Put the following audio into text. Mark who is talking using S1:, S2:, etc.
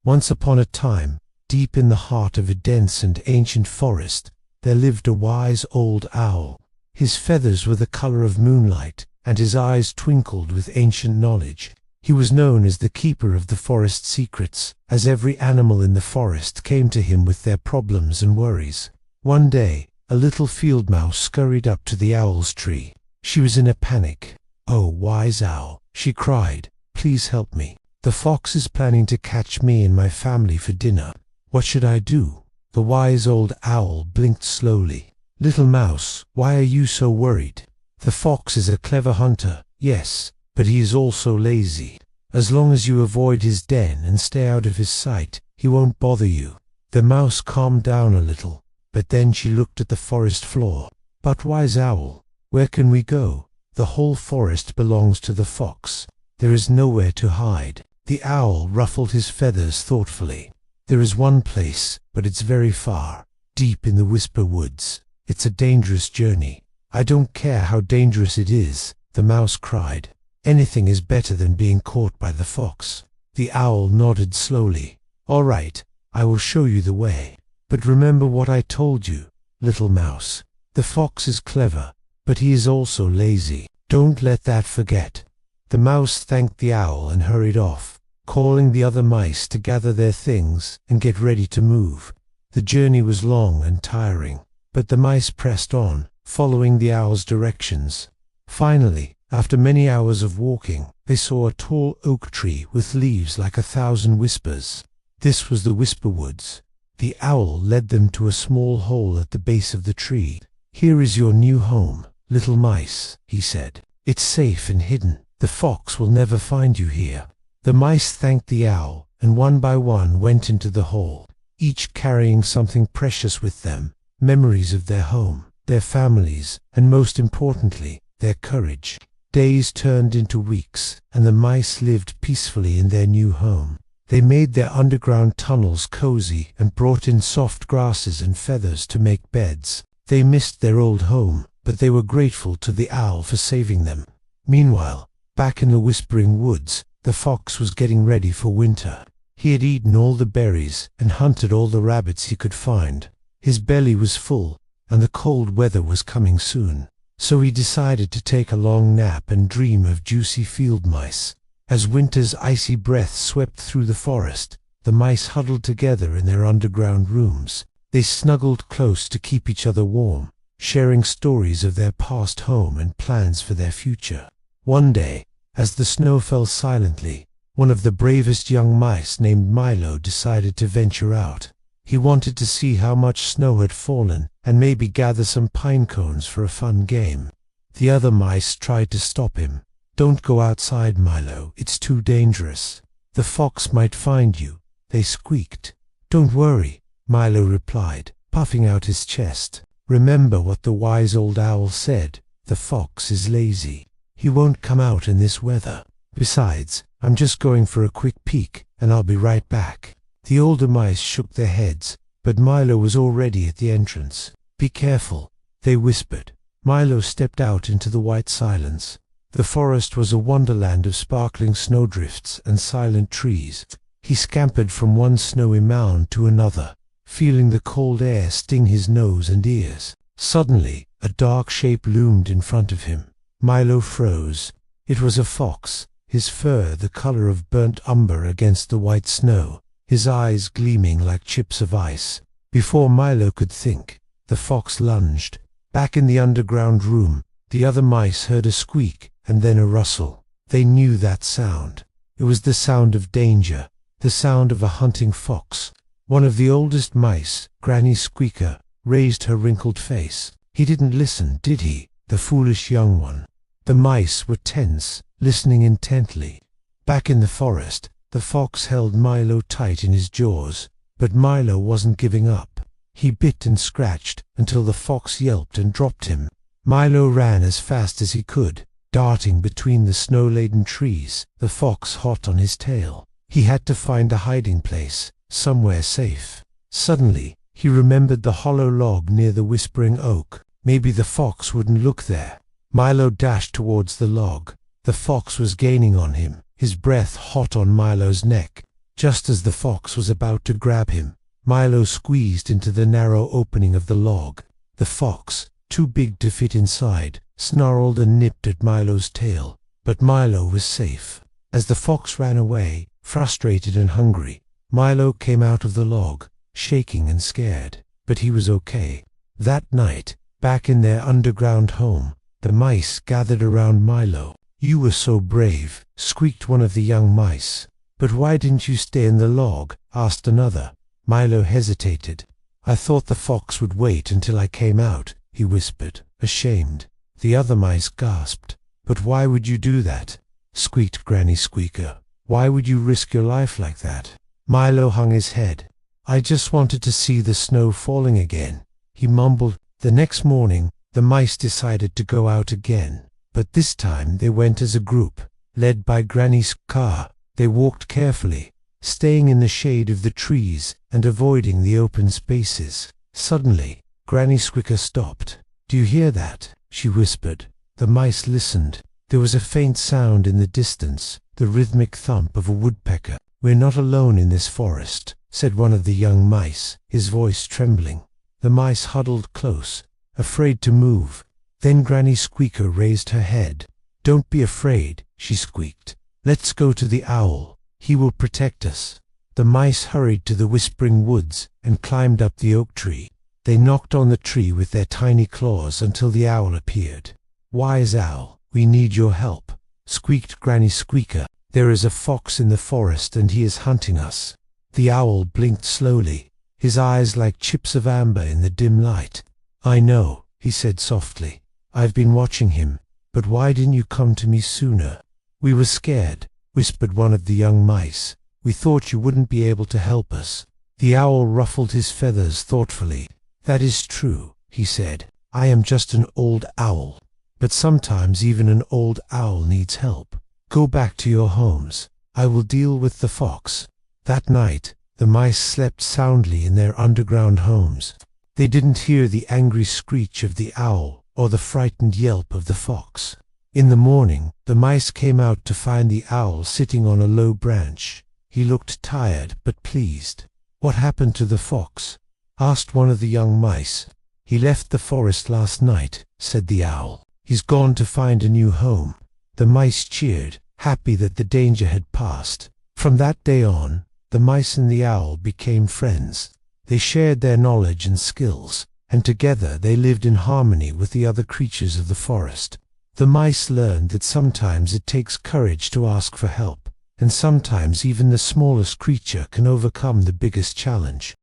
S1: Once upon a time, deep in the heart of a dense and ancient forest, there lived a wise old owl. His feathers were the color of moonlight, and his eyes twinkled with ancient knowledge. He was known as the keeper of the forest secrets, as every animal in the forest came to him with their problems and worries. One day, a little field mouse scurried up to the owl's tree. She was in a panic. "Oh, wise owl," she cried, "please help me. The fox is planning to catch me and my family for dinner. What should I do?" The wise old owl blinked slowly. "Little mouse, why are you so worried? The fox is a clever hunter, yes, but he is also lazy. As long as you avoid his den and stay out of his sight, he won't bother you." The mouse calmed down a little, but then she looked at the forest floor. "But wise owl, where can we go? The whole forest belongs to the fox. There is nowhere to hide." The owl ruffled his feathers thoughtfully. "There is one place, but it's very far, deep in the whisper woods. It's a dangerous journey." "I don't care how dangerous it is," the mouse cried. "Anything is better than being caught by the fox." The owl nodded slowly. "All right, I will show you the way. But remember what I told you, little mouse. The fox is clever, but he is also lazy. Don't let that forget." The mouse thanked the owl and hurried off, calling the other mice to gather their things and get ready to move. The journey was long and tiring, but the mice pressed on, following the owl's directions. Finally, after many hours of walking, they saw a tall oak tree with leaves like 1,000 whispers. This was the whisper woods. The owl led them to a small hole at the base of the tree. "Here is your new home, little mice," he said. "It's safe and hidden. The fox will never find you here." The mice thanked the owl, and one by one went into the hole, each carrying something precious with them, memories of their home, their families, and most importantly, their courage. Days turned into weeks, and the mice lived peacefully in their new home. They made their underground tunnels cozy and brought in soft grasses and feathers to make beds. They missed their old home, but they were grateful to the owl for saving them. Meanwhile, back in the whispering woods, the fox was getting ready for winter. He had eaten all the berries and hunted all the rabbits he could find. His belly was full, and the cold weather was coming soon. So he decided to take a long nap and dream of juicy field mice. As winter's icy breath swept through the forest, the mice huddled together in their underground rooms. They snuggled close to keep each other warm, sharing stories of their past home and plans for their future. One day, as the snow fell silently, one of the bravest young mice named Milo decided to venture out. He wanted to see how much snow had fallen and maybe gather some pine cones for a fun game. The other mice tried to stop him. "Don't go outside, Milo, it's too dangerous. The fox might find you," they squeaked. "Don't worry," Milo replied, puffing out his chest. "Remember what the wise old owl said, the fox is lazy. He won't come out in this weather. Besides, I'm just going for a quick peek, and I'll be right back." The older mice shook their heads, but Milo was already at the entrance. "Be careful," they whispered. Milo stepped out into the white silence. The forest was a wonderland of sparkling snowdrifts and silent trees. He scampered from one snowy mound to another, feeling the cold air sting his nose and ears. Suddenly, a dark shape loomed in front of him. Milo froze. It was a fox, his fur the color of burnt umber against the white snow, his eyes gleaming like chips of ice. Before Milo could think, the fox lunged. Back in the underground room, the other mice heard a squeak and then a rustle. They knew that sound. It was the sound of danger, the sound of a hunting fox. One of the oldest mice, Granny Squeaker, raised her wrinkled face. "He didn't listen, did he, the foolish young one?" The mice were tense, listening intently. Back in the forest, the fox held Milo tight in his jaws, but Milo wasn't giving up. He bit and scratched until the fox yelped and dropped him. Milo ran as fast as he could, darting between the snow-laden trees, the fox hot on his tail. He had to find a hiding place, somewhere safe. Suddenly, he remembered the hollow log near the whispering oak. Maybe the fox wouldn't look there. Milo dashed towards the log. The fox was gaining on him, his breath hot on Milo's neck. Just as the fox was about to grab him, Milo squeezed into the narrow opening of the log. The fox, too big to fit inside, snarled and nipped at Milo's tail, but Milo was safe. As the fox ran away, frustrated and hungry, Milo came out of the log, shaking and scared, but he was okay. That night, back in their underground home, the mice gathered around Milo. "You were so brave," squeaked one of the young mice. "But why didn't you stay in the log?" asked another. Milo hesitated. "I thought the fox would wait until I came out," he whispered, ashamed. The other mice gasped. "But why would you do that?" squeaked Granny Squeaker. "Why would you risk your life like that?" Milo hung his head. "I just wanted to see the snow falling again," he mumbled. The next morning, the mice decided to go out again, but this time they went as a group, led by Granny Squeaker. They walked carefully, staying in the shade of the trees and avoiding the open spaces. Suddenly, Granny Squeaker stopped. "Do you hear that?" she whispered. The mice listened. There was a faint sound in the distance, the rhythmic thump of a woodpecker. "We're not alone in this forest," said one of the young mice, his voice trembling. The mice huddled close, afraid to move. Then Granny Squeaker raised her head. "Don't be afraid," she squeaked. "Let's go to the owl. He will protect us." The mice hurried to the whispering woods and climbed up the oak tree. They knocked on the tree with their tiny claws until the owl appeared. "Wise owl, we need your help," squeaked Granny Squeaker. "There is a fox in the forest and he is hunting us." The owl blinked slowly, his eyes like chips of amber in the dim light. "I know," he said softly. "I've been watching him, but why didn't you come to me sooner?" "We were scared," whispered one of the young mice. "We thought you wouldn't be able to help us." The owl ruffled his feathers thoughtfully. "That is true," he said. "I am just an old owl, but sometimes even an old owl needs help. Go back to your homes. I will deal with the fox." That night, the mice slept soundly in their underground homes. They didn't hear the angry screech of the owl or the frightened yelp of the fox. In the morning, the mice came out to find the owl sitting on a low branch. He looked tired but pleased. "What happened to the fox?" asked one of the young mice. "He left the forest last night," said the owl. "He's gone to find a new home." The mice cheered, happy that the danger had passed. From that day on, the mice and the owl became friends. They shared their knowledge and skills, and together they lived in harmony with the other creatures of the forest. The mice learned that sometimes it takes courage to ask for help, and sometimes even the smallest creature can overcome the biggest challenge.